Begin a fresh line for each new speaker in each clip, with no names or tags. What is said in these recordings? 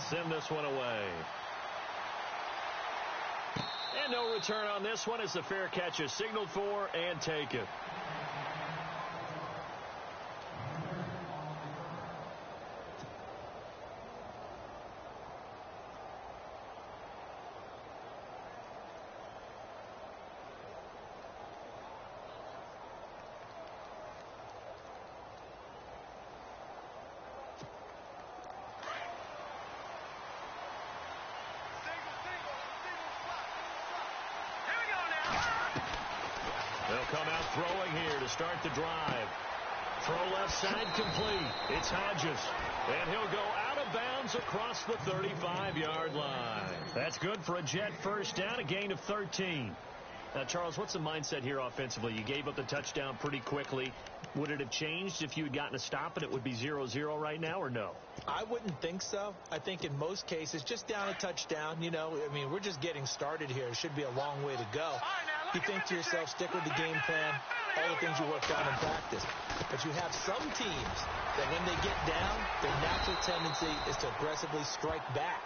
send this one away. And no return on this one as the fair catch is signaled for and taken. They'll come out throwing here to start the drive. Throw left side complete. It's Hodges. And he'll go out of bounds across the 35-yard line. That's good for a Jet first down, a gain of 13. Now, Charles, what's the mindset here offensively? You gave up the touchdown pretty quickly. Would it have changed if you had gotten a stop and it would be 0-0 right now, or no?
I wouldn't think so. I think in most cases, just down a touchdown, you know, I mean, we're just getting started here. It should be a long way to go. You think to yourself, stick with the game plan, all the things you worked on in practice. But you have some teams that when they get down, their natural tendency is to aggressively strike back.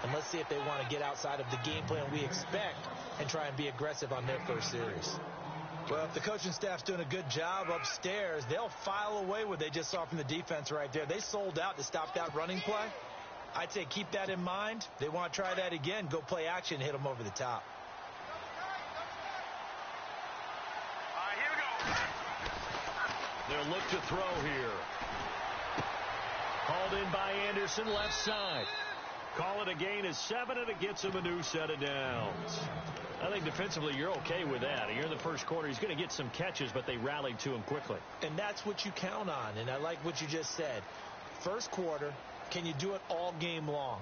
And let's see if they want to get outside of the game plan we expect and try and be aggressive on their first series. Well, if the coaching staff's doing a good job upstairs, they'll file away what they just saw from the defense right there. They sold out to stop that running play. I'd say keep that in mind. They want to try that again. Go play action, hit them over the top.
They'll look to throw here. Called in by Anderson, left side. Call it a gain of 7, and it gets him a new set of downs. I think defensively you're okay with that. Here in the first quarter, he's going to get some catches, but they rallied to him quickly.
And that's what you count on, and I like what you just said. First quarter, can you do it all game long?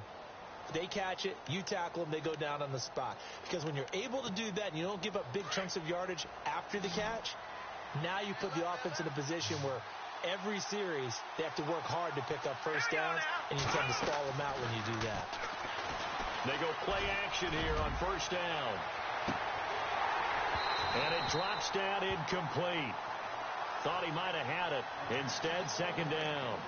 They catch it, you tackle them, they go down on the spot. Because when you're able to do that and you don't give up big chunks of yardage after the catch, now you put the offense in a position where every series they have to work hard to pick up first downs, and you tend to stall them out when you do that.
They go play action here on first down. And it drops down incomplete. Thought he might have had it. Instead, second down.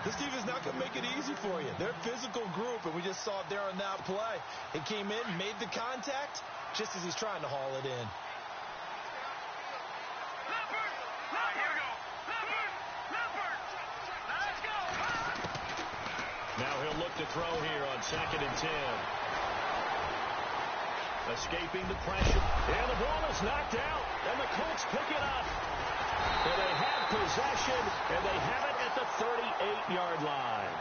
This team is not going to make it easy for you. They're a physical group, and we just saw it there on that play. It came in, made the contact, just as he's trying to haul it in.
Now he'll look to throw here on 2nd and 10. Escaping the pressure. And the ball is knocked out. And the Colts pick it up. And they have possession. And they have it at the 38-yard line.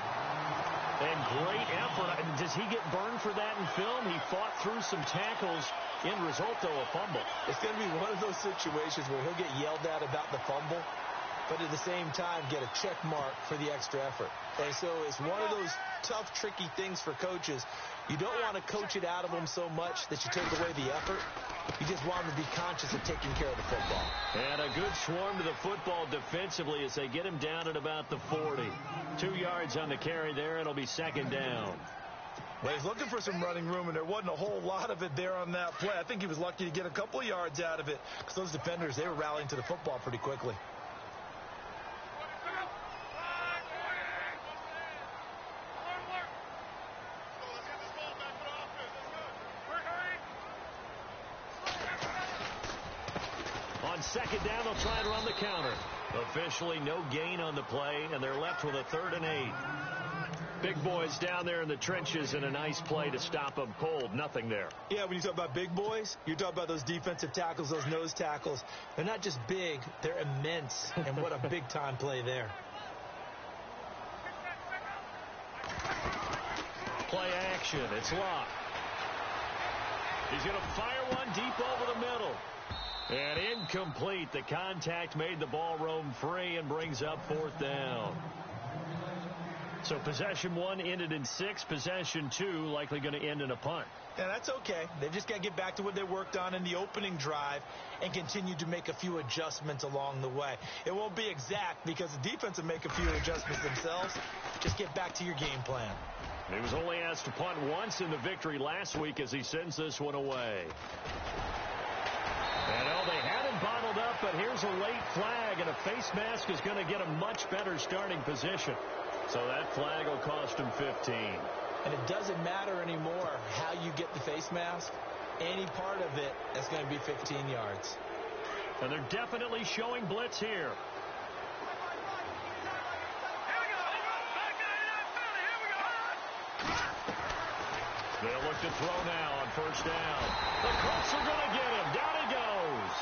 And great effort. Does he get burned for that in film? He fought through some tackles. End result, though, a fumble.
It's going to be one of those situations where he'll get yelled at about the fumble, but at the same time get a check mark for the extra effort. And so it's one of those tough, tricky things for coaches. You don't want to coach it out of them so much that you take away the effort. You just want them to be conscious of taking care of the football.
And a good swarm to the football defensively as they get him down at about the 40. 2 yards on the carry there. It'll be second down.
Well, he's looking for some running room, and there wasn't a whole lot of it there on that play. I think he was lucky to get a couple of yards out of it because those defenders, they were rallying to the football pretty quickly.
On second down, they'll try and run the counter. Officially no gain on the play, and they're left with a 3rd and 8. Big boys down there in the trenches, and a nice play to stop them cold. Nothing there.
Yeah, when you talk about big boys, you're talking about those defensive tackles, those nose tackles. They're not just big, they're immense, and what a big-time play there.
Play action. It's locked. He's going to fire one deep over the middle. And incomplete. The contact made the ball roam free and brings up 4th down. So possession 1 ended in 6. Possession 2 likely going to end in a punt.
Yeah, that's okay. They just got to get back to what they worked on in the opening drive and continue to make a few adjustments along the way. It won't be exact because the defense will make a few adjustments themselves. Just get back to your game plan.
He was only asked to punt once in the victory last week as he sends this one away. And they had him bottled up, but here's a late flag, and a face mask is going to get a much better starting position. So that flag will cost him 15.
And it doesn't matter anymore how you get the face mask. Any part of it, that's going to be 15 yards.
And they're definitely showing blitz here. They'll look to throw now on first down. The Colts are going to get him. Down he goes.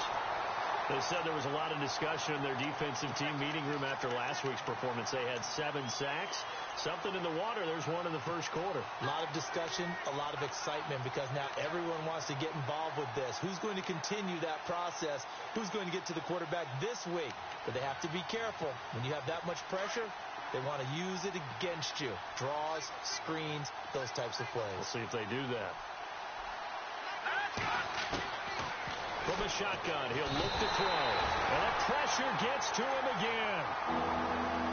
They said there was a lot of discussion in their defensive team meeting room after last week's performance. They had 7 sacks. Something in the water. There's one in the first quarter.
A lot of discussion, a lot of excitement, because now everyone wants to get involved with this. Who's going to continue that process? Who's going to get to the quarterback this week? But they have to be careful. When you have that much pressure, they want to use it against you. Draws, screens, those types of plays.
We'll see if they do that. From the shotgun, he'll look to throw. And the pressure gets to him again.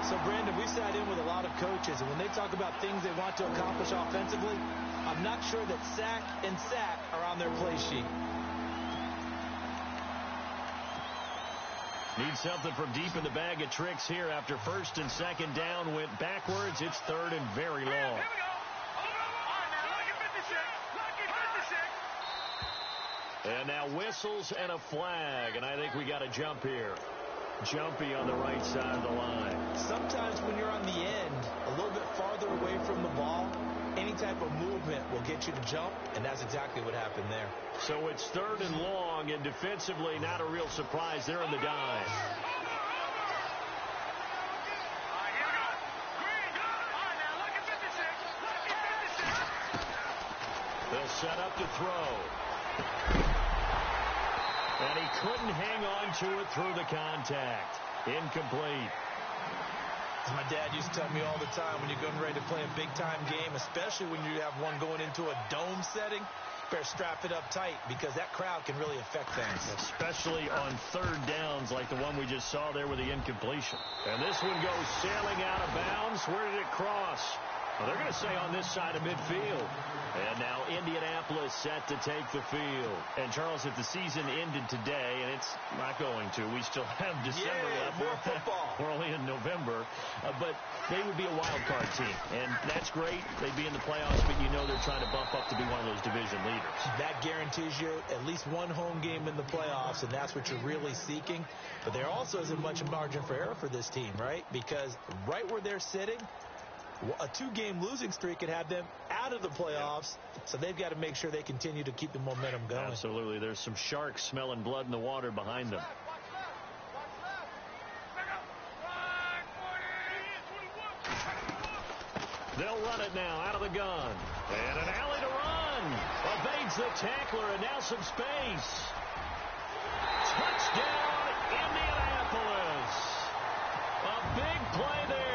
So, Brandon, we sat in with a lot of coaches, and when they talk about things they want to accomplish offensively, I'm not sure that sack and sack are on their play sheet.
Need something from deep in the bag of tricks here after first and second down went backwards. It's third and very long. And now whistles and a flag, and I think we got a jump here. Jumpy on the right side of the line.
Sometimes when you're on the end, a little bit farther away from the ball, any type of movement will get you to jump, and that's exactly what happened there.
So it's third and long, and defensively not a real surprise. They're in the dive. They'll set up to throw. And he couldn't hang on to it through the contact. Incomplete.
As my dad used to tell me all the time, when you're getting ready to play a big-time game, especially when you have one going into a dome setting, better strap it up tight because that crowd can really affect things.
Especially on third downs like the one we just saw there with the incompletion. And this one goes sailing out of bounds. Where did it cross? Well, they're going to say on this side of midfield. And now Indianapolis set to take the field. And, Charles, if the season ended today, and it's not going to, we still have December left.
More football.
We're only in November. But they would be a wild card team. And that's great. They'd be in the playoffs, but you know they're trying to bump up to be one of those division leaders. That
guarantees you at least one home game in the playoffs, and that's what you're really seeking. But there also isn't much margin for error for this team, right? Because right where they're sitting, a 2-game losing streak could have them out of the playoffs, so they've got to make sure they continue to keep the momentum going.
Absolutely. There's some sharks smelling blood in the water behind them. They'll run it now out of the gun. And an alley to run. Evades the tackler, and now some space. Touchdown, Indianapolis. A big play there.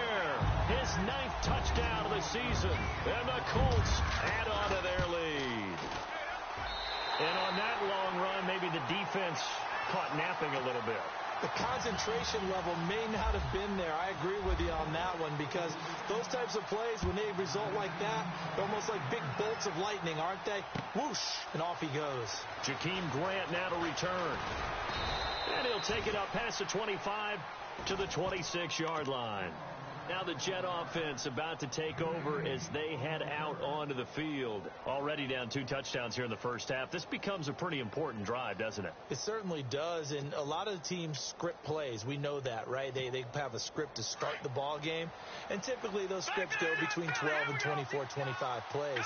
His 9th touchdown of the season. And the Colts add on to their lead. And on that long run, maybe the defense caught napping a little bit.
The concentration level may not have been there. I agree with you on that one, because those types of plays, when they result like that, they're almost like big bolts of lightning, aren't they? Whoosh, and off he goes.
Jakeem Grant now to return. And he'll take it up past the 25 to the 26-yard line. Now the Jet offense about to take over as they head out onto the field. Already down 2 touchdowns here in the first half. This becomes a pretty important drive, doesn't it?
It certainly does, and a lot of the teams script plays. We know that, right? They have a script to start the ball game, and typically those scripts go between 12 and 24, 25 plays.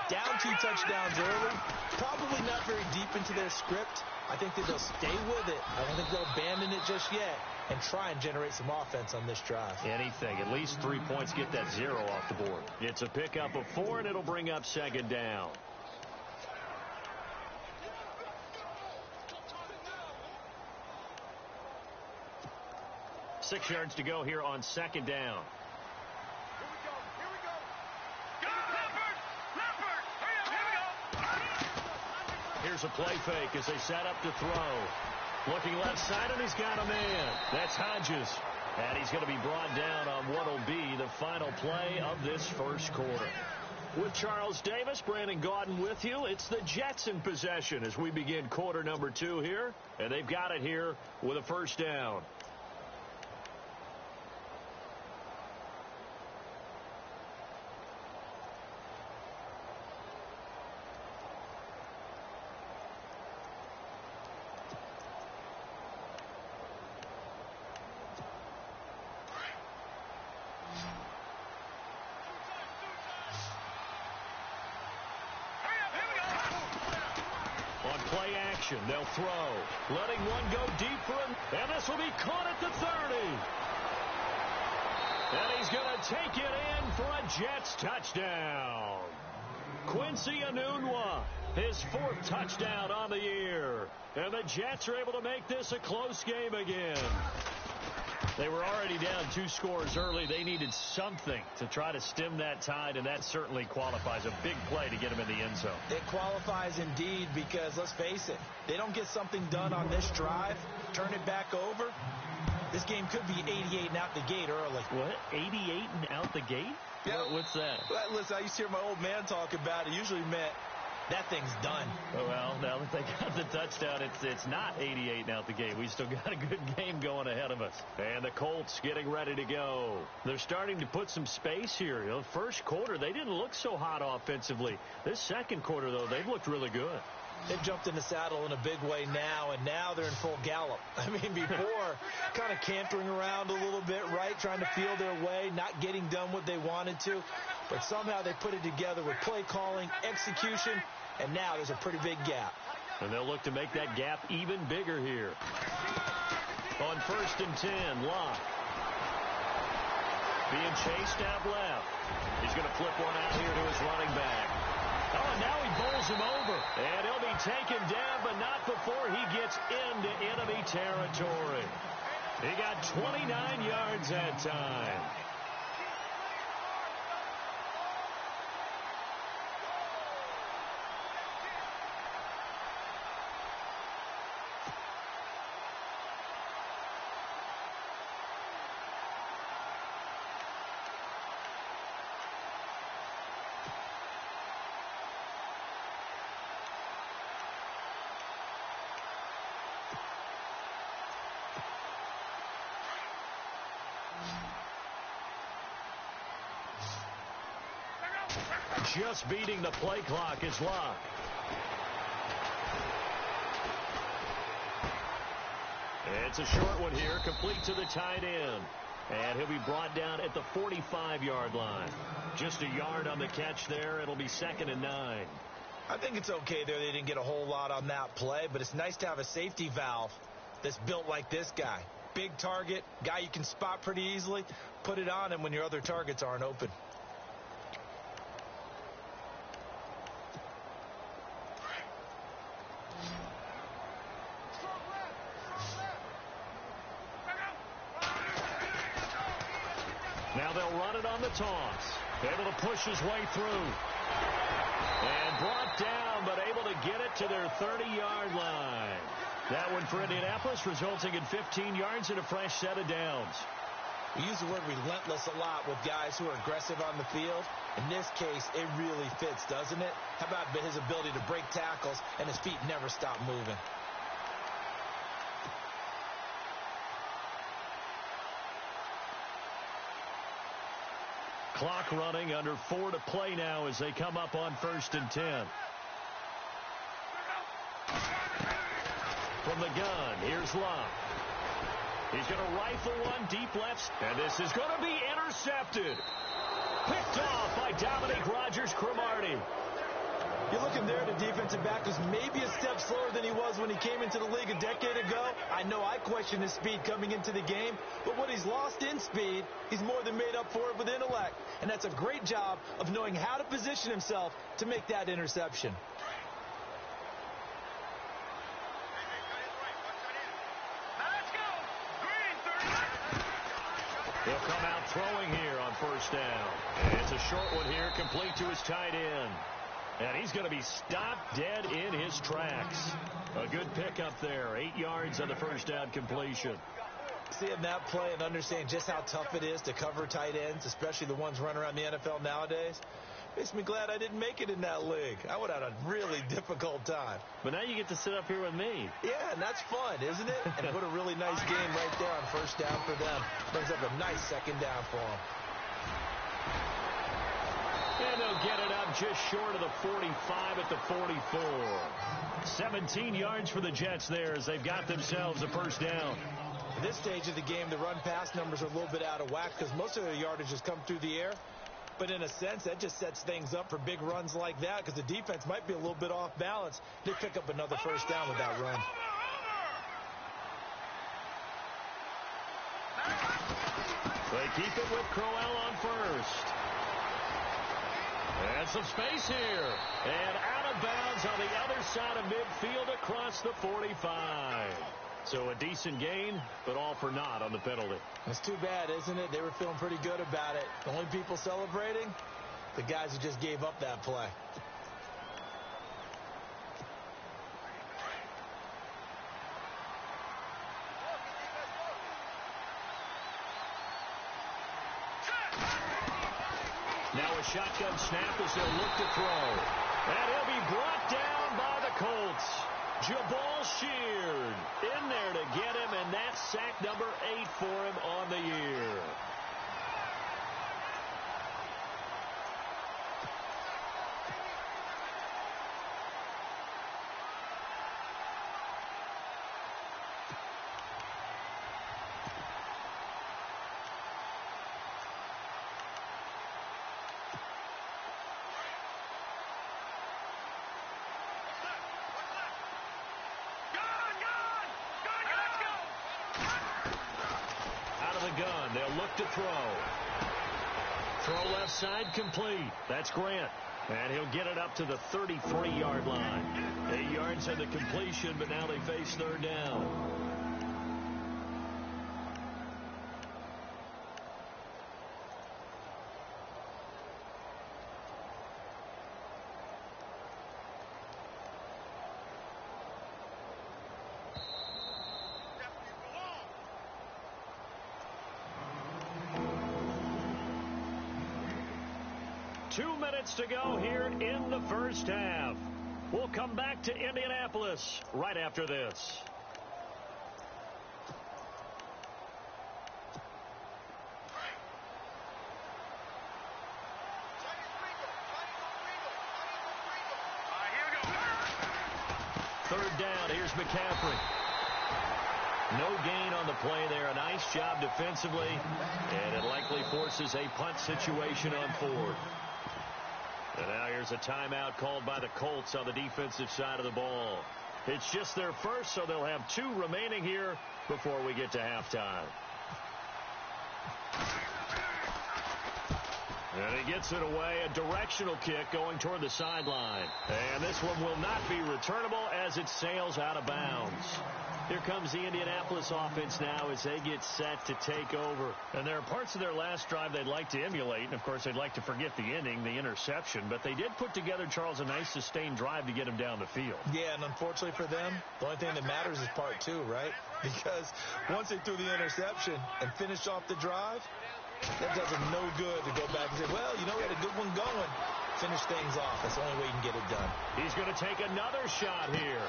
Down 2 touchdowns early, probably not very deep into their script. I think that they'll stay with it. I don't think they'll abandon it just yet and try and generate some offense on this drive.
Anything. At least 3 points, get that 0 off the board. It's a pickup of 4, and it'll bring up second down. Six yards to go here on second down. Here's a play fake as they set up to throw. Looking left side, and he's got a man. That's Hodges. And he's going to be brought down on what will be the final play of this first quarter. With Charles Davis, Brandon Gaudin with you. It's the Jets in possession as we begin quarter number 2 here. And they've got it here with a first down. action. They'll throw. Letting one go deep for him. And this will be caught at the 30. And he's going to take it in for a Jets touchdown. Quincy Enunwa, his 4th touchdown on the year. And the Jets are able to make this a close game again. They were already down 2 scores early. They needed something to try to stem that tide, and that certainly qualifies. A big play to get them in the end zone.
It qualifies indeed because, let's face it, they don't get something done on this drive, turn it back over, this game could be 88 and out the gate early.
What? 88 and out the gate?
Yeah.
What's that?
Well, listen, I used to hear my old man talk about it. Usually meant that thing's done.
Well, now that they got the touchdown, it's not 88 and out the gate. We still got a good game going ahead of us. And the Colts getting ready to go. They're starting to put some space here. You know, first quarter, they didn't look so hot offensively. This second quarter, though, they've looked really good.
They've jumped in the saddle in a big way now, and now they're in full gallop. I mean, before, kind of cantering around a little bit, right, trying to feel their way, not getting done what they wanted to. But somehow they put it together with play calling, execution, and now there's a pretty big gap.
And they'll look to make that gap even bigger here. On 1st and 10, Locke. Being chased out left. He's going to flip one out here to his running back. Oh, and now he bowls him over. And he'll be taken down, but not before he gets into enemy territory. He got 29 yards that time. Just beating the play clock is Locke. It's a short one here, complete to the tight end. And he'll be brought down at the 45-yard line. Just a yard on the catch there. It'll be 2nd and 9.
I think it's okay there. They didn't get a whole lot on that play, but it's nice to have a safety valve that's built like this guy. Big target, guy you can spot pretty easily. Put it on him when your other targets aren't open.
Now they'll run it on the toss. Able to push his way through. And brought down, but able to get it to their 30-yard line. That one for Indianapolis, resulting in 15 yards and a fresh set of downs.
We use the word relentless a lot with guys who are aggressive on the field. In this case, it really fits, doesn't it? How about his ability to break tackles and his feet never stop moving?
Clock running, under 4 to play now as they come up on 1st and 10. From the gun, here's Locke. He's going to rifle one deep left, and this is going to be intercepted. Picked off by Dominique Rodgers-Cromartie.
You're looking there, the defensive back was maybe a step slower than he was when he came into the league a decade ago. I know I questioned his speed coming into the game, but what he's lost in speed, he's more than made up for it with intellect. And that's a great job of knowing how to position himself to make that interception.
He'll come out throwing here on 1st down. And it's a short one here, complete to his tight end. And he's going to be stopped dead in his tracks. A good pickup there. 8 yards on the 1st down completion.
Seeing that play and understanding just how tough it is to cover tight ends, especially the ones running around the NFL nowadays, makes me glad I didn't make it in that league. I would have had a really difficult time.
But now you get to sit up here with me.
Yeah, and that's fun, isn't it? And put a really nice game right there on 1st down for them. Brings up a nice 2nd down for them.
And they'll get it up just short of the 45 at the 44. 17 yards for the Jets there as they've got themselves a 1st down.
At this stage of the game, the run-pass numbers are a little bit out of whack because most of their yardage has come through the air. But in a sense, that just sets things up for big runs like that because the defense might be a little bit off balance. They pick up another first down with that run.
They keep it with Crowell on first. And some space here. And out of bounds on the other side of midfield across the 45. So a decent gain, but all for naught on the penalty.
That's too bad, isn't it? They were feeling pretty good about it. The only people celebrating, the guys who just gave up that play.
Now a shotgun snap as they'll look to throw. And he'll be brought down by the Colts. Jabal Sheard in there to get him, and that's sack number 8 for him on the year. Gun. They'll look to throw. Throw left side complete. That's Grant. And he'll get it up to the 33-yard line. 8 yards on the completion, but now they face third down. To go here in the first half. We'll come back to Indianapolis right after this. Third down. Here's McCaffrey. No gain on the play there. A nice job defensively, and it likely forces a punt situation on fourth. And now here's a timeout called by the Colts on the defensive side of the ball. It's just their first, so they'll have 2 remaining here before we get to halftime. And he gets it away, a directional kick going toward the sideline. And this one will not be returnable as it sails out of bounds. Here comes the Indianapolis offense now as they get set to take over. And there are parts of their last drive they'd like to emulate. And, of course, they'd like to forget the inning, the interception. But they did put together, Charles, a nice sustained drive to get him down the field.
Yeah, and unfortunately for them, the only thing that matters is part 2, right? Because once they threw the interception and finished off the drive, that does them no good to go back and say, well, you know, we had a good one going. Finish things off. That's the only way you can get it done.
He's going to take another shot here.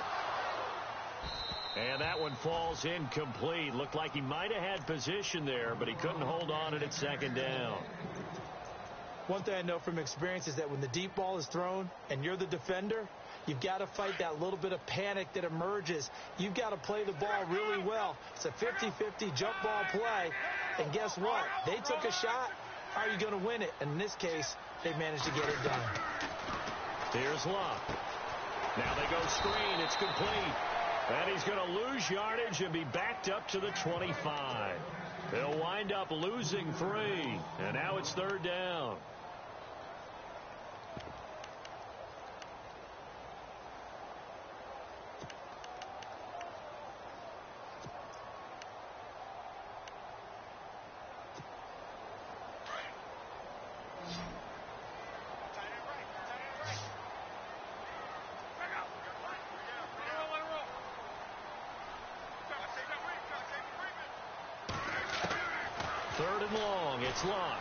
And that one falls incomplete. Looked like he might have had position there, but he couldn't hold on at second down.
One thing I know from experience is that when the deep ball is thrown and you're the defender, you've got to fight that little bit of panic that emerges. You've got to play the ball really well. It's a 50-50 jump ball play. And guess what? They took a shot. How are you going to win it? And in this case, they managed to get it done.
Here's Luck. Now they go screen. It's complete. And he's going to lose yardage and be backed up to the 25. They'll wind up losing 3. And now it's third down. Third and long. It's Luck.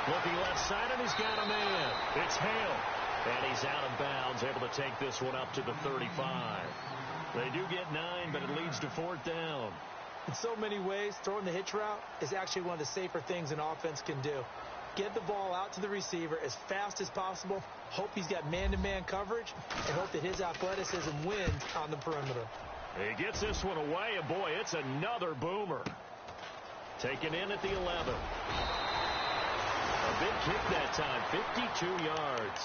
Looking left side, and he's got a man. It's Hale. And he's out of bounds, able to take this one up to the 35. They do get 9, but it leads to fourth down.
In so many ways, throwing the hitch route is actually one of the safer things an offense can do. Get the ball out to the receiver as fast as possible, hope he's got man-to-man coverage, and hope that his athleticism wins on the perimeter.
He gets this one away, and boy, it's another boomer. Taken in at the 11. A kick that time, 52 yards.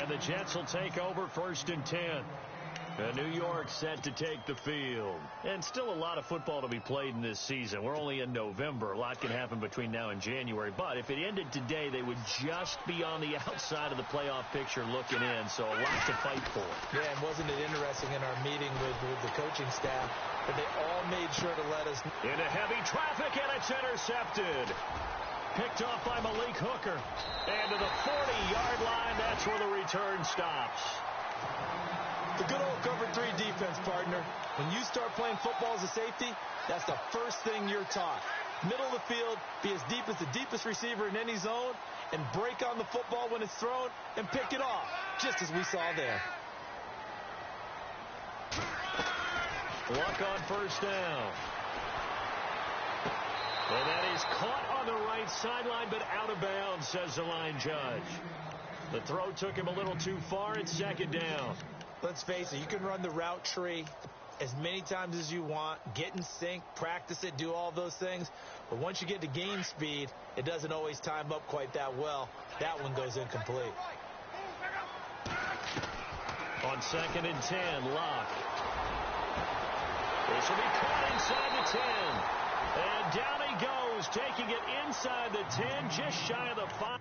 And the Jets will take over 1st and 10. New York set to take the field. And still a lot of football to be played in this season. We're only in November. A lot can happen between now and January. But if it ended today, they would just be on the outside of the playoff picture looking in. So a lot to fight for.
Yeah, and wasn't it interesting in our meeting with the coaching staff that they all made sure to let us...
Into heavy traffic, and it's intercepted. Picked off by Malik Hooker. And to the 40-yard line, that's where the return stops.
The good old cover 3 defense, partner. When you start playing football as a safety, that's the first thing you're taught. Middle of the field, be as deep as the deepest receiver in any zone, and break on the football when it's thrown and pick it off, just as we saw there.
Luck on 1st down. And that is caught on the right sideline, but out of bounds, says the line judge. The throw took him a little too far. It's 2nd down.
Let's face it, you can run the route tree as many times as you want, get in sync, practice it, do all those things. But once you get to game speed, it doesn't always time up quite that well. That one goes incomplete.
On 2nd and 10, Locke. This will be caught inside the 10. And down he goes, taking it inside the 10, just shy of the 5.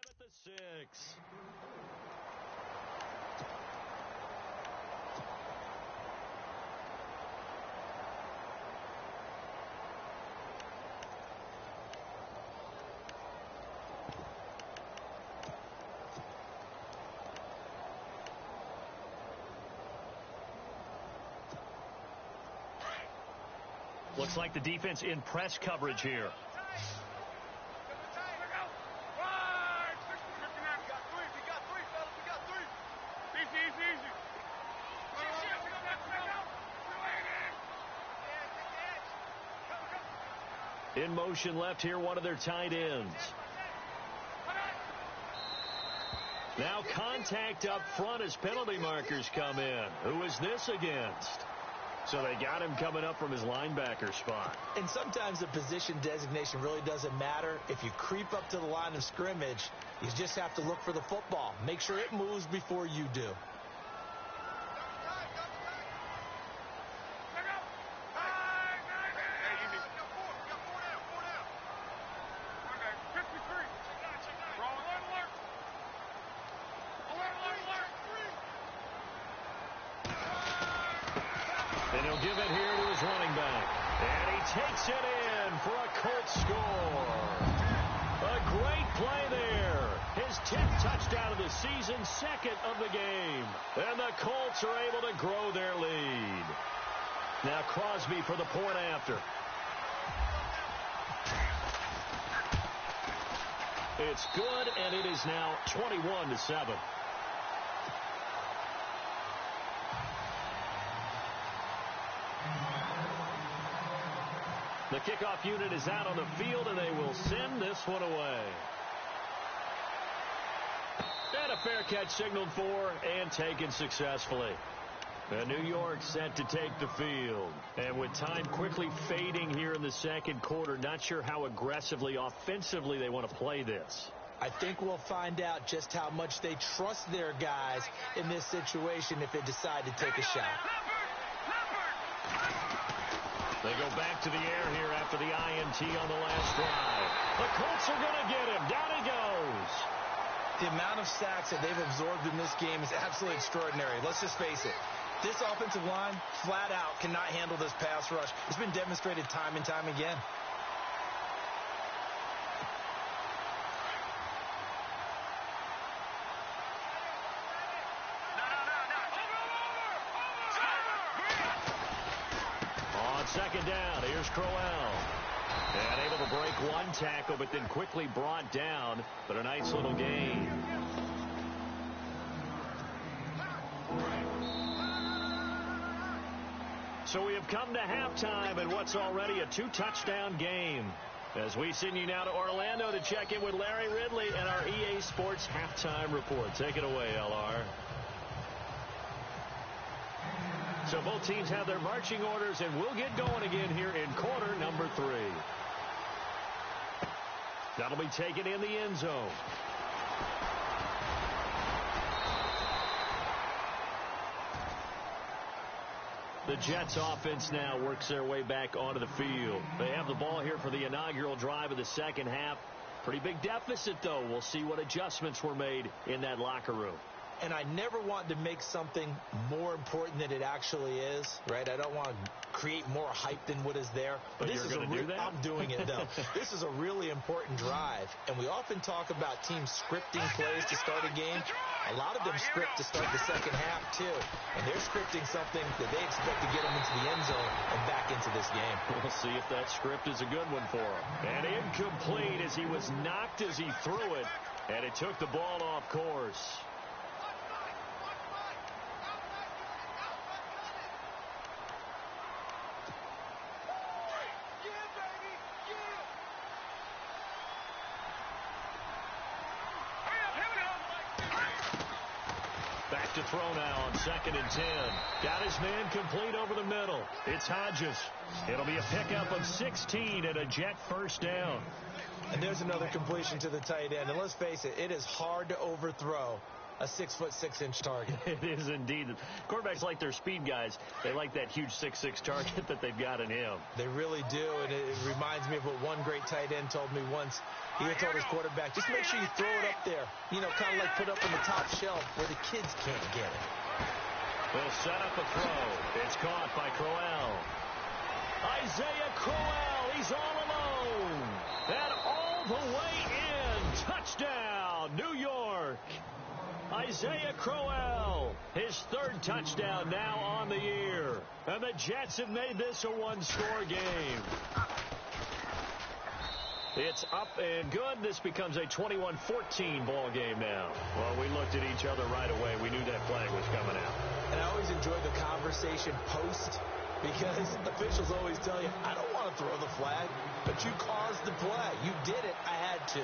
At the 6. Looks like the defense in press coverage here. In motion left here, one of their tight ends. Now contact up front as penalty markers come in. Who is this against? So they got him coming up from his linebacker spot.
And sometimes the position designation really doesn't matter. If you creep up to the line of scrimmage, you just have to look for the football. Make sure it moves before you do.
And he'll give it here to his running back. And he takes it in for a Colts score. A great play there. His 10th touchdown of the season, 2nd of the game. And the Colts are able to grow their lead. Now Crosby for the point after. It's good, and it is now 21-7. The kickoff unit is out on the field, and they will send this one away. And a fair catch signaled for and taken successfully. New York set to take the field. And with time quickly fading here in the second quarter, not sure how aggressively, offensively they want to play this.
I think we'll find out just how much they trust their guys in this situation if they decide to take a shot.
They go back to the air here after the INT on the last drive. The Colts are going to get him. Down he goes.
The amount of sacks that they've absorbed in this game is absolutely extraordinary. Let's just face it. This offensive line, flat out, cannot handle this pass rush. It's been demonstrated time and time again.
On 2nd down, here's Crowell. And able to break one tackle, but then quickly brought down. But a nice little gain. So we have come to halftime in what's already a 2-touchdown game. As we send you now to Orlando to check in with Larry Ridley and our EA Sports Halftime Report. Take it away, LR. So both teams have their marching orders, and we'll get going again here in quarter number 3. That'll be taken in the end zone. The Jets offense now works their way back onto the field. They have the ball here for the inaugural drive of the second half. Pretty big deficit, though. We'll see what adjustments were made in that locker room.
And I never want to make something more important than it actually is, right? I don't want to create more hype than what is there.
But this is going to do that?
I'm doing it, though. This is a really important drive. And we often talk about teams scripting plays to start a game. A lot of them script to start the second half, too. And they're scripting something that they expect to get them into the end zone and back into this game.
We'll see if that script is a good one for him. And incomplete as he was knocked as he threw it. And it took the ball off course. Back to throw now on 2nd and 10. Got his man complete over the middle. It's Hodges. It'll be a pickup of 16 and a Jet first down.
And there's another completion to the tight end. And let's face it, it is hard to overthrow a 6'6" target.
It is indeed. Quarterbacks like their speed guys. They like that huge 6'6" target that they've got in him.
They really do, and it reminds me of what one great tight end told me once. He had told his quarterback, just make sure you throw it up there. You know, kind of like put up on the top shelf where the kids can't get it.
They'll set up a throw. It's caught by Crowell. Isaiah Crowell, he's all alone. And all the way in. Touchdown, New York. Isaiah Crowell, his 3rd touchdown now on the year. And the Jets have made this a one-score game. It's up and good. This becomes a 21-14 ball game now. Well, we looked at each other right away. We knew that flag was coming out.
And I always enjoy the conversation post, because officials always tell you, I don't want to throw the flag, but you caused the play. You did it. I had to.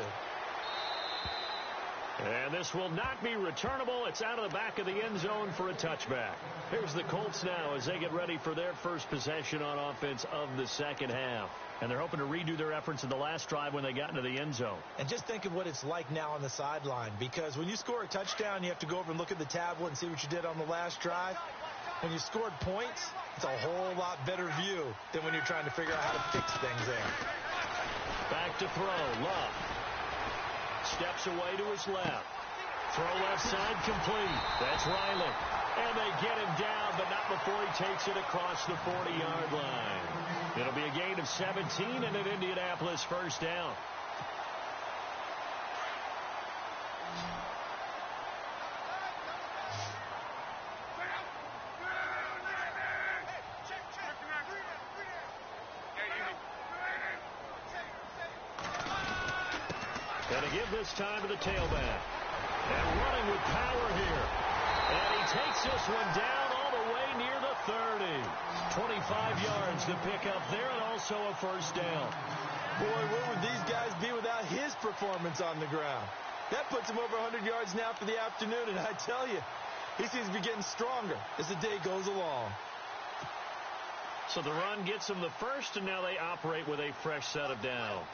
And this will not be returnable. It's out of the back of the end zone for a touchback. Here's the Colts now as they get ready for their first possession on offense of the second half. And they're hoping to redo their efforts in the last drive when they got into the end zone.
And just think of what it's like now on the sideline, because when you score a touchdown, you have to go over and look at the tablet and see what you did on the last drive. When you scored points, it's a whole lot better view than when you're trying to figure out how to fix things there.
Back to throw. Love. Steps away to his left. Throw left side complete. That's Riley. And they get him down, but not before he takes it across the 40-yard line. It'll be a gain of 17 and an Indianapolis first down. Gonna give this time to the tailback. And running with power here. And he takes this one down all the way near the 30. 25 yards to pick up there, and also a first down.
Boy, where would these guys be without his performance on the ground? That puts him over 100 yards now for the afternoon, and I tell you, he seems to be getting stronger as the day goes along.
So the run gets them the first, and now they operate with a fresh set of downs.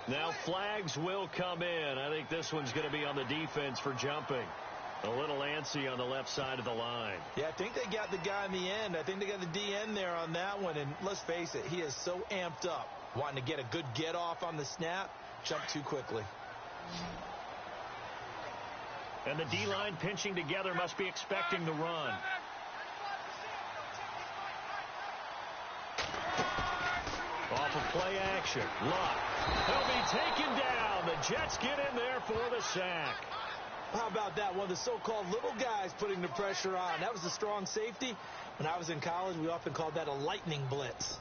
Now flags will come in. I think this one's going to be on the defense for jumping. A little antsy on the left side of the line.
Yeah, I think they got the guy in the end. I think they got the DN there on that one. And let's face it, he is so amped up, wanting to get a good get off on the snap, jump too quickly.
And the D-line pinching together, must be expecting the run. Off of play action. Luck. He'll be taken down. The Jets get in there for the sack.
How about that? One of the so-called little guys putting the pressure on. That was a strong safety. When I was in college, we often called that a lightning blitz.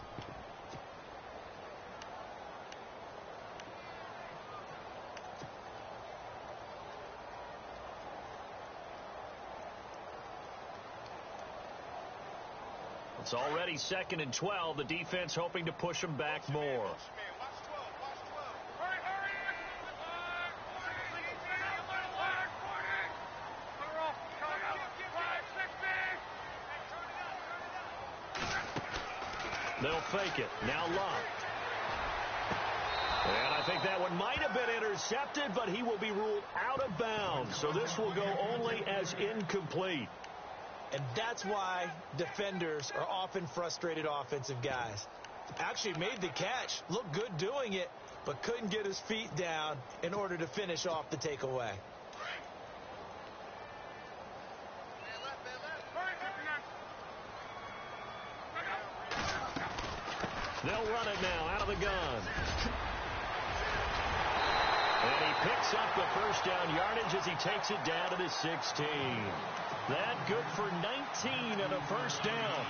It's already 2nd and 12. The defense hoping to push them back more. They'll fake it. Now Love. And I think that one might have been intercepted, but he will be ruled out of bounds. So this will go only as incomplete.
And that's why defenders are often frustrated offensive guys. Actually made the catch, looked good doing it, but couldn't get his feet down in order to finish off the takeaway.
They'll run it now out of the gun. And he picks up the first down yardage as he takes it down to the 16. That good for 19 and a first down.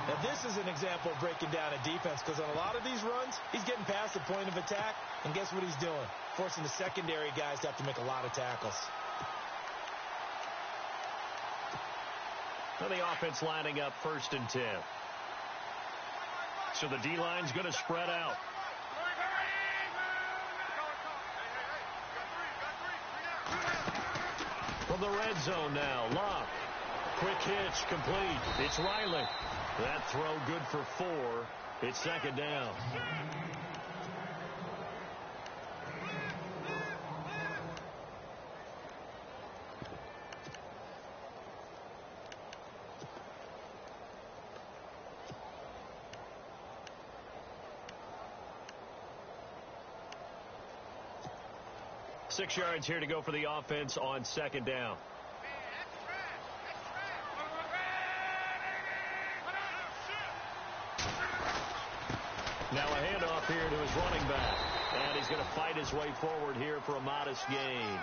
Now this is an example of breaking down a defense, because on a lot of these runs, he's getting past the point of attack, and guess what he's doing? Forcing the secondary guys to have to make a lot of tackles.
Well, the offense lining up 1st and 10. So the D-line's going to spread out. From the red zone now, Love. Quick hitch, complete. It's Riley. That throw good for 4. It's 2nd down. Six yards here to go for the offense on 2nd down. Now a handoff here to his running back. And he's going to fight his way forward here for a modest gain.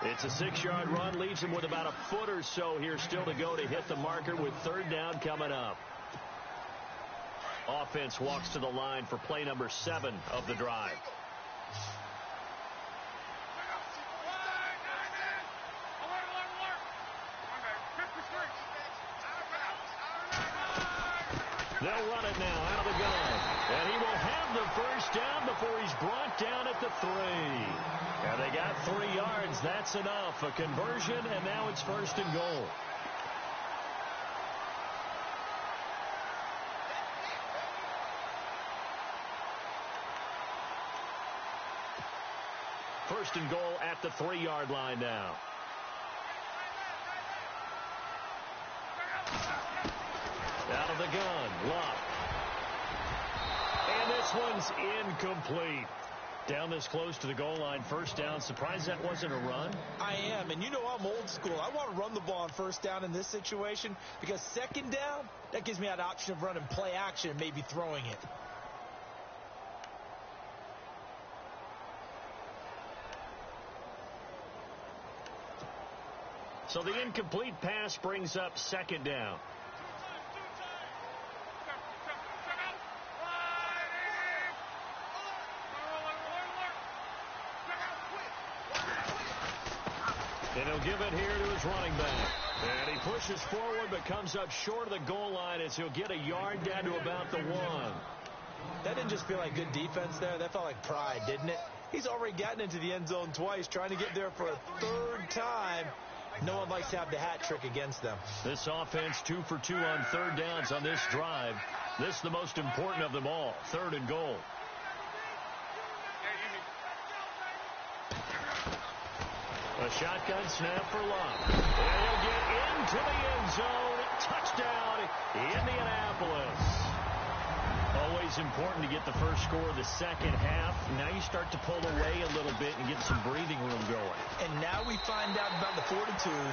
It's a 6-yard run. Leaves him with about a foot or so here still to go to hit the marker with 3rd down coming up. Offense walks to the line for play number 7 of the drive. They'll run it now out of the gun. And he will have the first down before he's brought down at the 3. And they got 3 yards. That's enough. A conversion, and now it's 1st and goal. First and goal at the 3-yard line now. Out of the gun, Love. And this one's incomplete. Down this close to the goal line, 1st down. Surprised that wasn't a run?
I am, and you know I'm old school. I want to run the ball on 1st down in this situation, because 2nd down, that gives me that option of running play action and maybe throwing it.
So the incomplete pass brings up 2nd down. And he'll give it here to his running back. And he pushes forward but comes up short of the goal line as he'll get a yard down to about the 1.
That didn't just feel like good defense there. That felt like pride, didn't it? He's already gotten into the end zone twice, trying to get there for a 3rd time. No one likes to have the hat trick against them.
This offense 2 for 2 on 3rd downs on this drive. This is the most important of them all. 3rd and goal. A shotgun snap for Love. And he'll get into the end zone. Touchdown, Indianapolis. Always important to get the first score of the 2nd half. Now you start to pull away a little bit and get some breathing room going.
And now we find out about the fortitude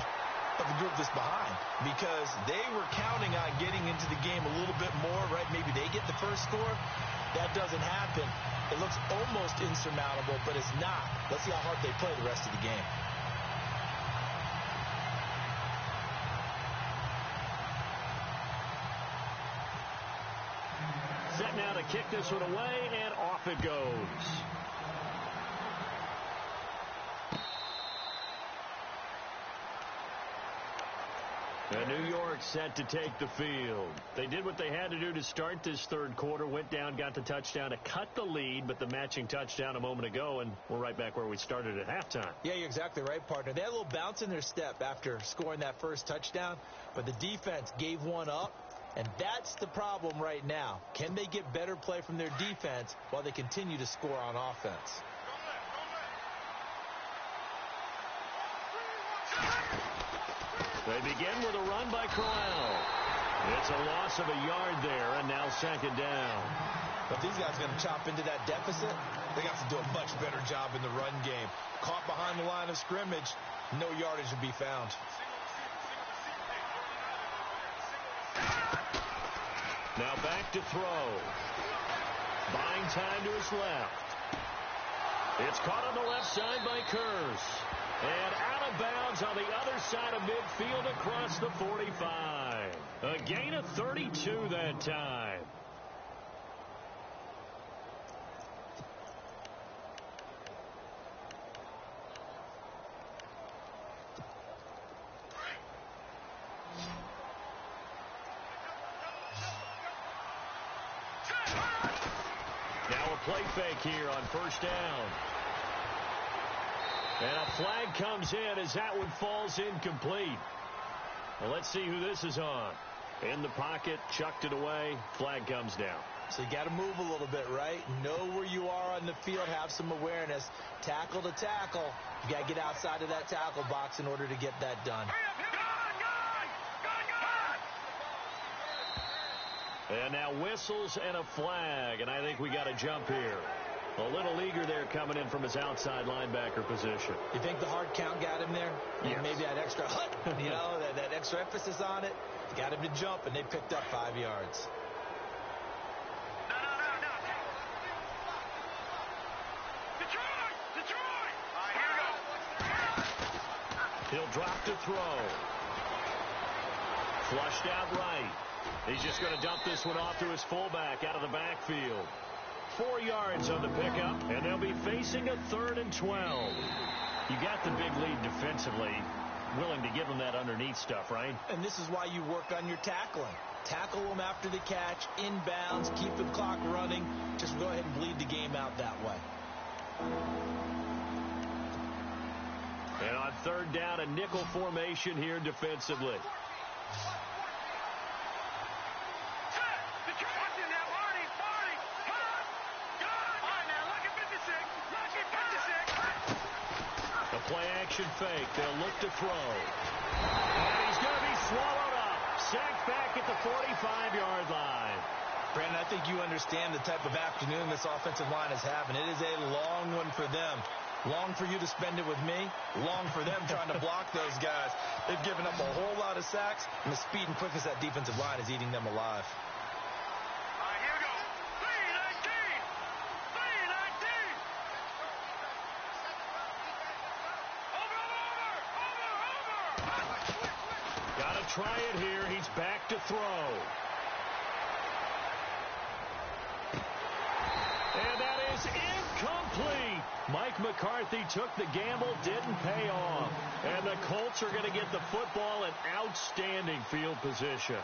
of the group that's behind, because they were counting on getting into the game a little bit more, right? Maybe they get the first score. That doesn't happen. It looks almost insurmountable, but it's not. Let's see how hard they play the rest of the game.
to kick this one away, and off it goes. And New York set to take the field. They did what they had to do to start this third quarter, went down, got the touchdown to cut the lead, but the matching touchdown a moment ago, and we're right back where we started at halftime.
Yeah, you're exactly right, partner. They had a little bounce in their step after scoring that first touchdown, but the defense gave one up, and that's the problem right now. Can they get better play from their defense while they continue to score on offense?
They begin with a run by Crowell. It's a loss of a yard there, and now second down.
But these guys are going to chop into that deficit. They got to do a much better job in the run game. Caught behind the line of scrimmage, no yardage to be found.
Now back to throw. Buying time to his left. It's caught on the left side by Kurz. And out of bounds on the other side of midfield across the 45. A gain of 32 that time. Now a play fake here on first down. And a flag comes in as that one falls incomplete. Well, let's see who this is on. In the pocket, chucked it away, flag comes down.
So you got to move a little bit, right? Know where you are on the field, have some awareness. Tackle to tackle. You got to get outside of that tackle box in order to get that done.
And now whistles and a flag, and I think we got a jump here. A little eager there coming in from his outside linebacker position.
You think the hard count got him there?
Yes.
Maybe that extra hut, that extra emphasis on it. Got him to jump, and they picked up 5 yards.
No. Detroit! All right, here we go.
He'll drop to throw. Flushed out right. He's just going to dump this one off to his fullback out of the backfield. 4 yards on the pickup, and they'll be facing a 3rd and 12. You got the big lead defensively. Willing to give them that underneath stuff, right?
And this is why you work on your tackling. Tackle them after the catch, inbounds, keep the clock running. Just go ahead and bleed the game out that way.
And on 3rd down, a nickel formation here defensively. Play-action fake. They'll look to throw. And he's going to be swallowed up. Sacked back at the 45-yard line.
Brandon, I think you understand the type of afternoon this offensive line is having. It is a long one for them. Long for you to spend it with me. Long for them trying to block those guys. They've given up a whole lot of sacks, and the speed and quickness of that defensive line is eating them alive.
Try it here. He's back to throw. And that is incomplete. Mike McCarthy took the gamble, didn't pay off. And the Colts are going to get the football in outstanding field position.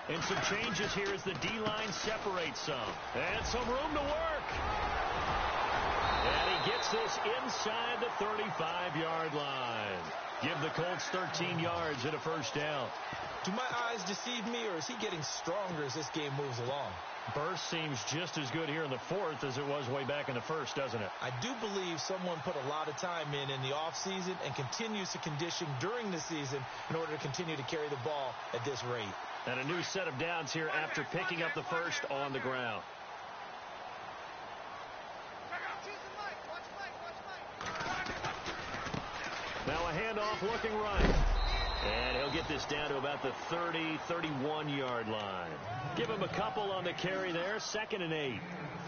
And some changes here as the D-line separates some. And some room to work. And he gets this inside the 35-yard line. Give the Colts 13 yards and a first down.
Do my eyes deceive me, or is he getting stronger as this game moves along?
Burst seems just as good here in the 4th as it was way back in the 1st, doesn't it?
I do believe someone put a lot of time in the offseason and continues to condition during the season in order to continue to carry the ball at this rate.
And a new set of downs here after picking up the first on the ground. Now a handoff looking right. And he'll get this down to about the 30, 31-yard line. Give him a couple on the carry there. 2nd and 8.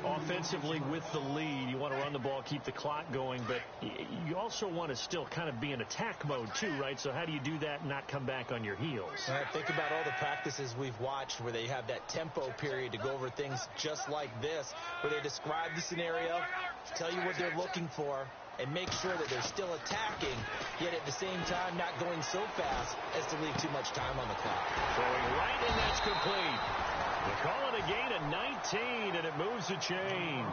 Offensively with the lead, you want to run the ball, keep the clock going, but you also want to still kind of be in attack mode too, right? So how do you do that and not come back on your heels?
Think about all the practices we've watched where they have that tempo period to go over things just like this, where they describe the scenario, tell you what they're looking for, and make sure that they're still attacking, yet at the same time not going so fast as to leave too much time on the clock.
Throwing right, and that's complete. They call it a gain of 19, and it moves the chains.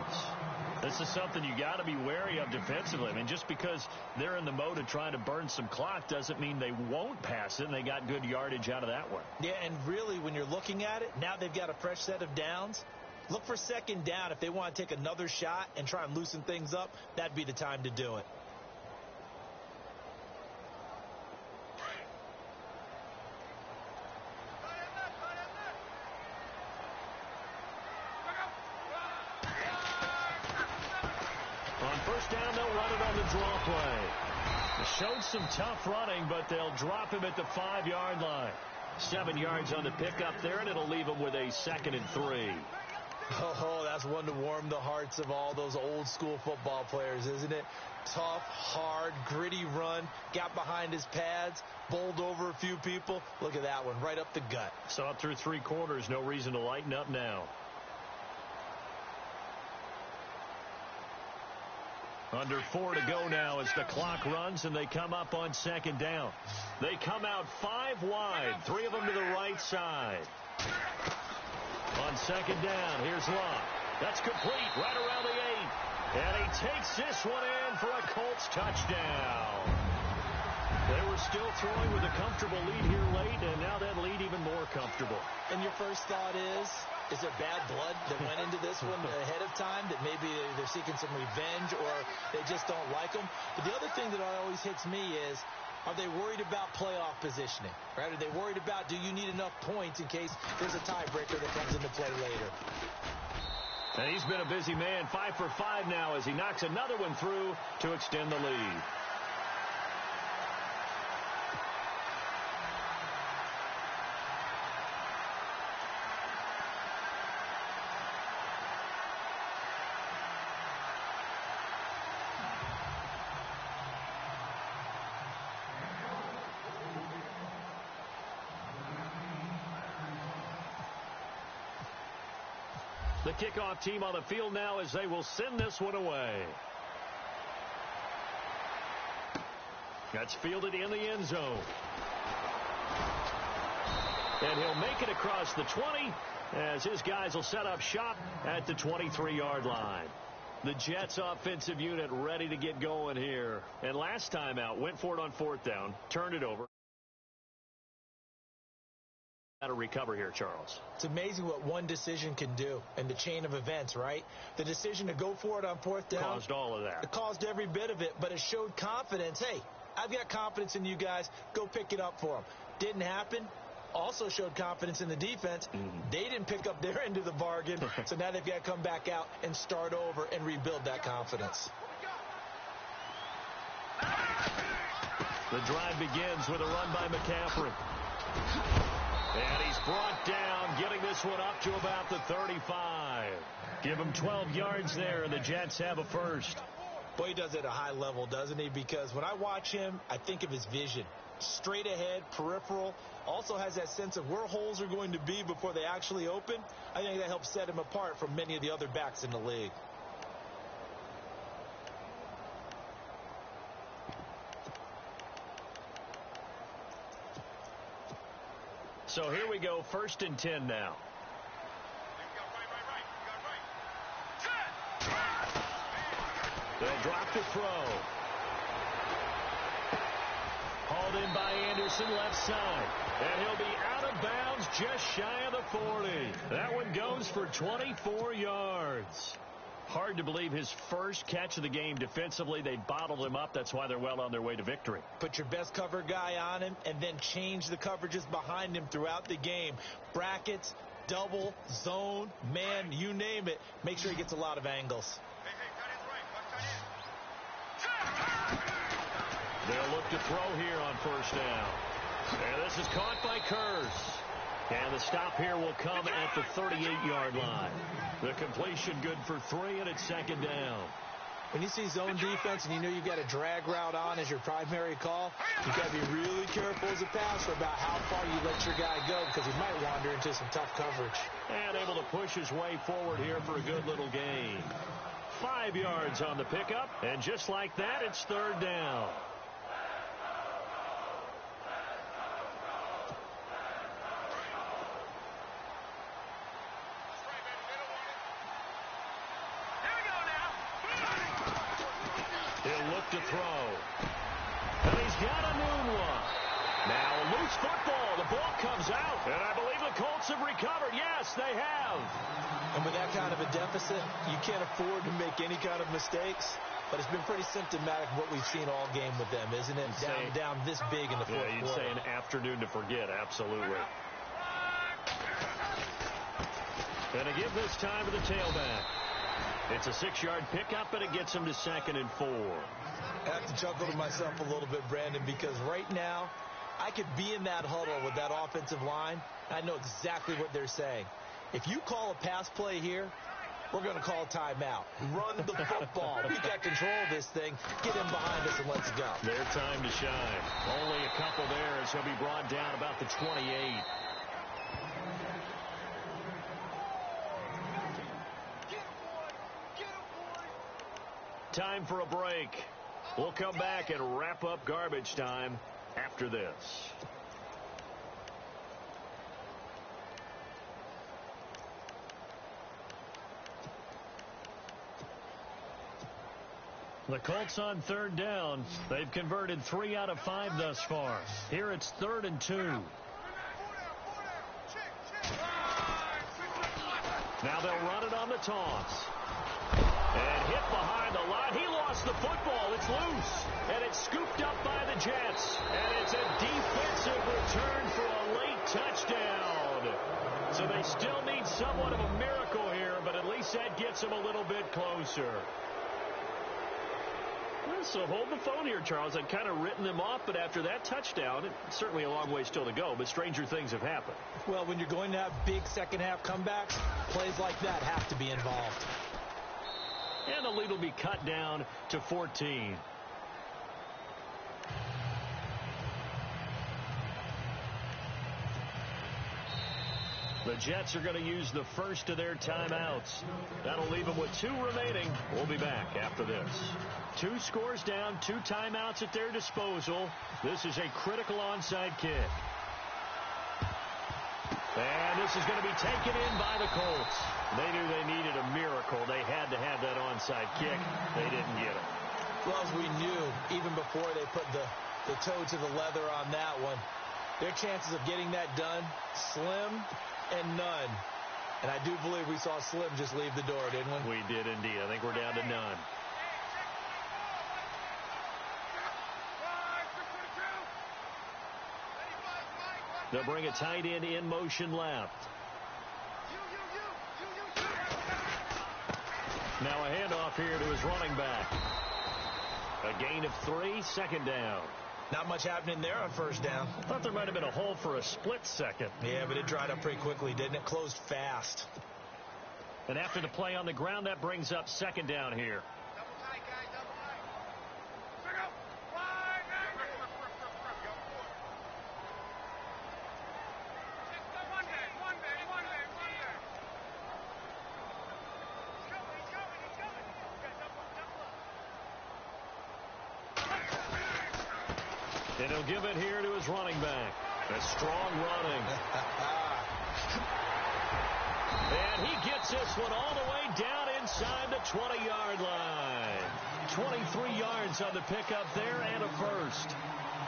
This is something you got to be wary of defensively. I mean, just because they're in the mode of trying to burn some clock doesn't mean they won't pass it, and they got good yardage out of that one.
Yeah, and really, when you're looking at it, now they've got a fresh set of downs. Look for 2nd down. If they want to take another shot and try and loosen things up, that'd be the time to do it.
On 1st down, they'll run it on the draw play. They showed some tough running, but they'll drop him at the 5-yard line. 7 yards on the pickup there, and it'll leave him with a 2nd and 3.
Oh, that's one to warm the hearts of all those old school football players, isn't it? Tough, hard, gritty run, got behind his pads, bowled over a few people. Look at that one, right up the gut.
So up through 3 quarters, no reason to lighten up now. Under 4 to go now as the clock runs, and they come up on 2nd down. They come out 5 wide, 3 of them to the right side. On 2nd down, here's Locke. That's complete right around the 8. And he takes this one in for a Colts touchdown. They were still throwing with a comfortable lead here late, and now that lead even more comfortable.
And your first thought is there bad blood that went into this one ahead of time, that maybe they're seeking some revenge or they just don't like them? But the other thing that always hits me is, are they worried about playoff positioning? Right? Are they worried about, do you need enough points in case there's a tiebreaker that comes into play later?
And he's been a busy man, 5 for 5 now as he knocks another one through to extend the lead. The kickoff team on the field now as they will send this one away. That's fielded in the end zone. And he'll make it across the 20 as his guys will set up shop at the 23-yard line. The Jets offensive unit ready to get going here. And last time out, went for it on 4th down, turned it over. To recover here, Charles.
It's amazing what one decision can do in the chain of events, right? The decision to go for it on 4th down
caused all of that.
It caused every bit of it, but it showed confidence. Hey, I've got confidence in you guys. Go pick it up for them. Didn't happen. Also showed confidence in the defense. They didn't pick up their end of the bargain, so now they've got to come back out and start over and rebuild that confidence.
The drive begins with a run by McCaffrey. And he's brought down, getting this one up to about the 35. Give him 12 yards there, and the Jets have a first.
Boy, he does it at a high level, doesn't he? Because when I watch him, I think of his vision. Straight ahead, peripheral, also has that sense of where holes are going to be before they actually open. I think that helps set him apart from many of the other backs in the league.
So here we go, 1st and 10 now. They'll drop the throw. Hauled in by Anderson, left side. And he'll be out of bounds just shy of the 40. That one goes for 24 yards. Hard to believe his first catch of the game defensively. They bottled him up. That's why they're well on their way to victory.
Put your best cover guy on him and then change the coverages behind him throughout the game. Brackets, double, zone, man, you name it. Make sure he gets a lot of angles.
They'll look to throw here on 1st down. And this is caught by Curse. And the stop here will come at the 38-yard line. The completion good for 3, and it's second down.
When you see zone defense and you know you've got a drag route on as your primary call, you've got to be really careful as a passer about how far you let your guy go because he might wander into some tough coverage.
And able to push his way forward here for a good little gain. 5 yards on the pickup, and just like that, it's third down. He'll look to throw. And he's got a noon one. Now a loose football. The ball comes out. And I believe the Colts have recovered. Yes, they have.
And with that kind of a deficit, you can't afford to make any kind of mistakes. But it's been pretty symptomatic of what we've seen all game with them, isn't it? Down this big in the fourth quarter.
Yeah, you'd say an afternoon to forget. Absolutely. And to give this time to the tailback. It's a 6-yard pickup, and it gets him to 2nd and 4.
I have to chuckle to myself a little bit, Brandon, because right now I could be in that huddle with that offensive line. And I know exactly what they're saying. If you call a pass play here, we're going to call timeout. Run the football. We got control of this thing. Get him behind us and let's go.
Their time to shine. Only a couple there as he'll be brought down about the 28. Time for a break. We'll come back and wrap up garbage time after this. The Colts on third down. They've converted 3 out of 5 thus far. Here it's 3rd and 2. Now they'll run it on the toss. And hit behind the line. He lost the football. It's loose. And it's scooped up by the Jets. And it's a defensive return for a late touchdown. So they still need somewhat of a miracle here, but at least that gets them a little bit closer. So hold the phone here, Charles. I'd kind of written them off, but after that touchdown, it's certainly a long way still to go, but stranger things have happened.
Well, when you're going to have big second-half comebacks, plays like that have to be involved.
And the lead will be cut down to 14. The Jets are going to use the first of their timeouts. That'll leave them with 2 remaining. We'll be back after this. 2 scores down, 2 timeouts at their disposal. This is a critical onside kick. And this is going to be taken in by the Colts. They knew they needed a miracle. They had to have that onside kick. They didn't get it.
Well, as we knew, even before they put the toe to the leather on that one, their chances of getting that done, slim and none. And I do believe we saw Slim just leave the door, didn't we?
We did indeed. I think we're down to none. They'll bring a tight end in motion left. Now a handoff here to his running back. A gain of 3, 2nd down.
Not much happening there on first down.
Thought there might have been a hole for a split second.
Yeah, but it dried up pretty quickly, didn't it? Closed fast.
And after the play on the ground, that brings up 2nd down here. And he'll give it here to his running back. A strong running. And he gets this one all the way down inside the 20-yard line. 23 yards on the pickup there and a first.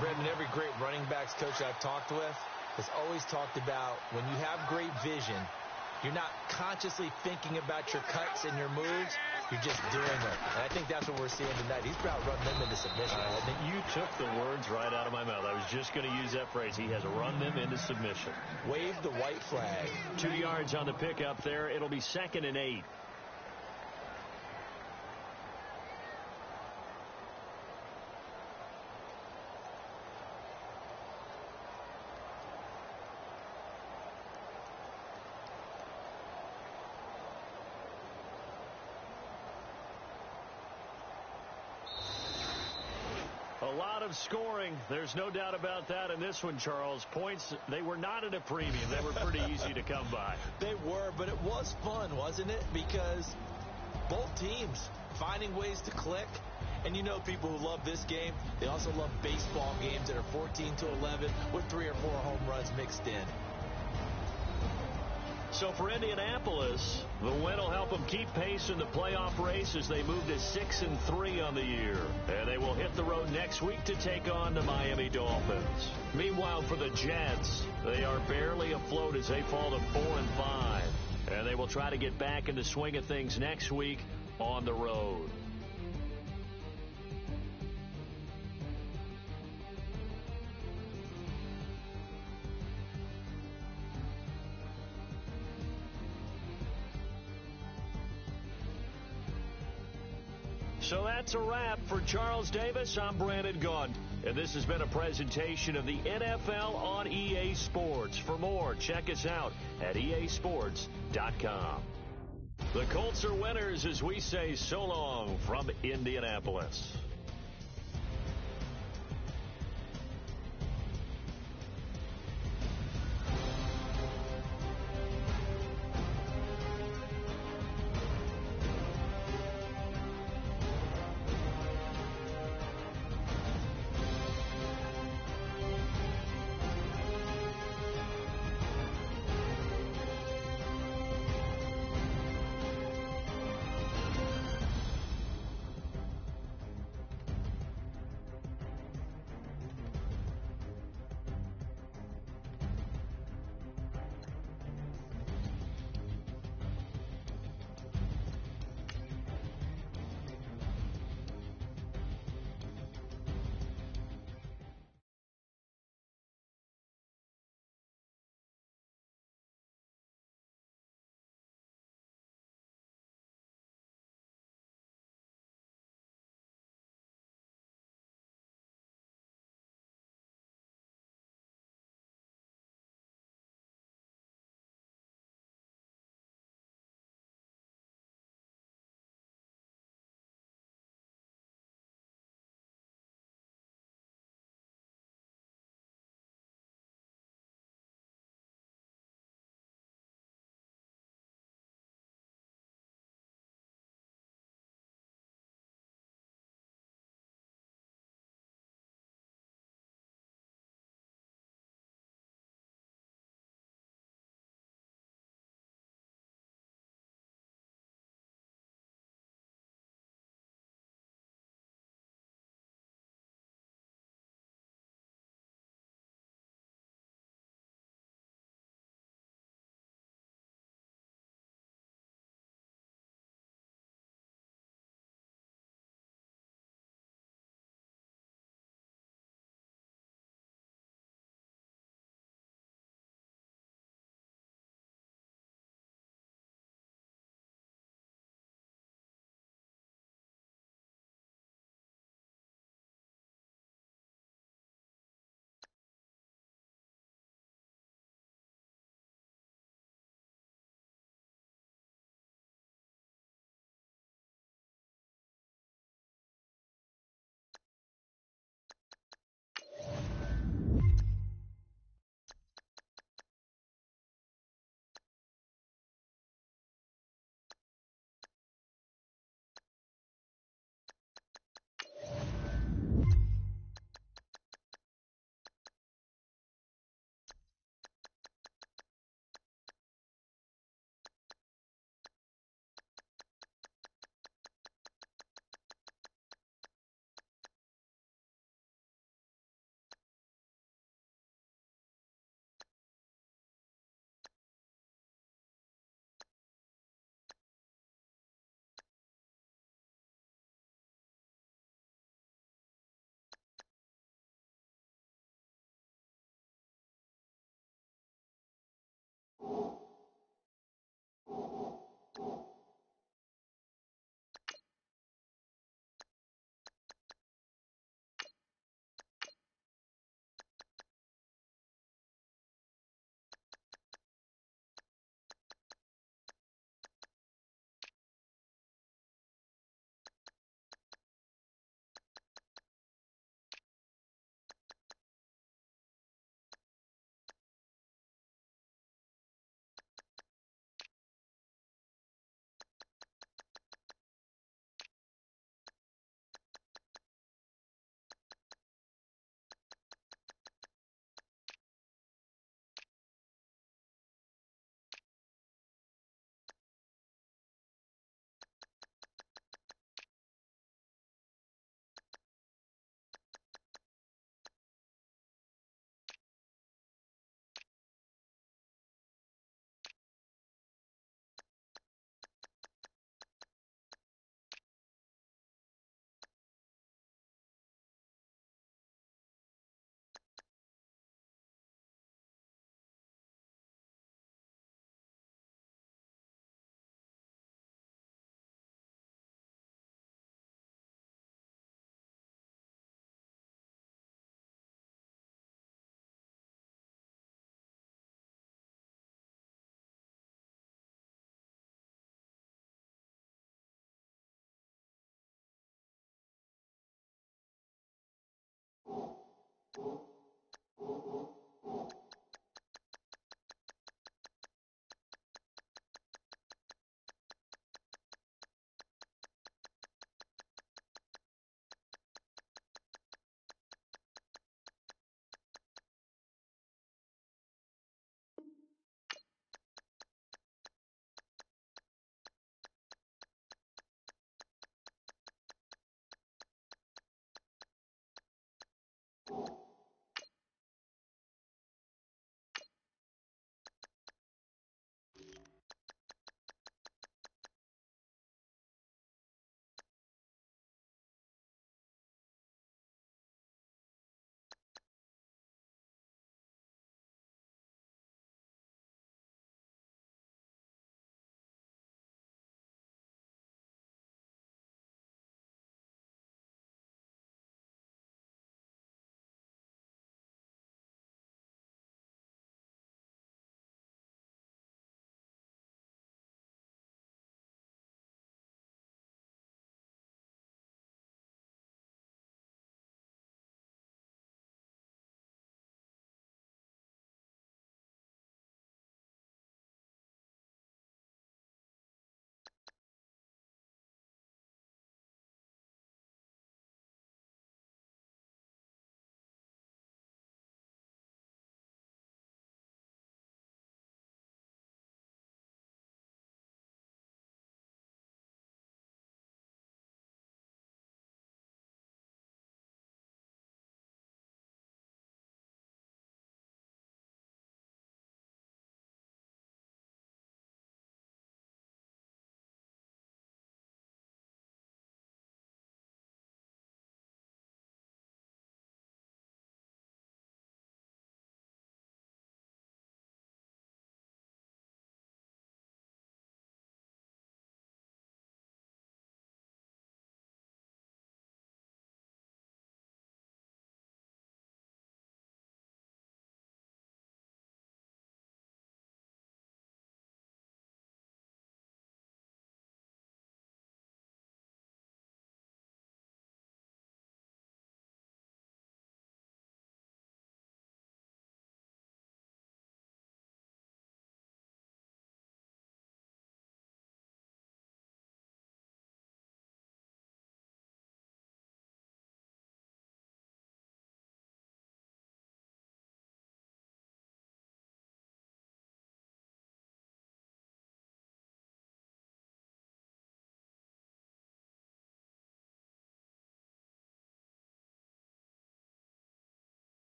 Brendan, every great running backs coach I've talked with has always talked about when you have great vision, you're not consciously thinking about your cuts and your moves. You're just doing it. And I think that's what we're seeing tonight. He's about run them into submission.
You took the words right out of my mouth. I was just going to use that phrase. He has run them into submission.
Wave the white flag.
2 yards on the pickup there. It'll be 2nd and 8. A lot of scoring. There's no doubt about that in this one, Charles. Points, they were not at a premium. They were pretty easy to come by.
They were, but it was fun, wasn't it? Because both teams finding ways to click. And you know people who love this game, they also love baseball games that are 14-11 with 3 or 4 home runs mixed in.
So for Indianapolis, the win will help them keep pace in the playoff race as they move to 6-3 on the year. And they will hit the road next week to take on the Miami Dolphins. Meanwhile, for the Jets, they are barely afloat as they fall to 4-5. And they will try to get back in the swing of things next week on the road. So that's a wrap. For Charles Davis, I'm Brandon Gaudin. And this has been a presentation of the NFL on EA Sports. For more, check us out at easports.com. The Colts are winners as we say so long from Indianapolis.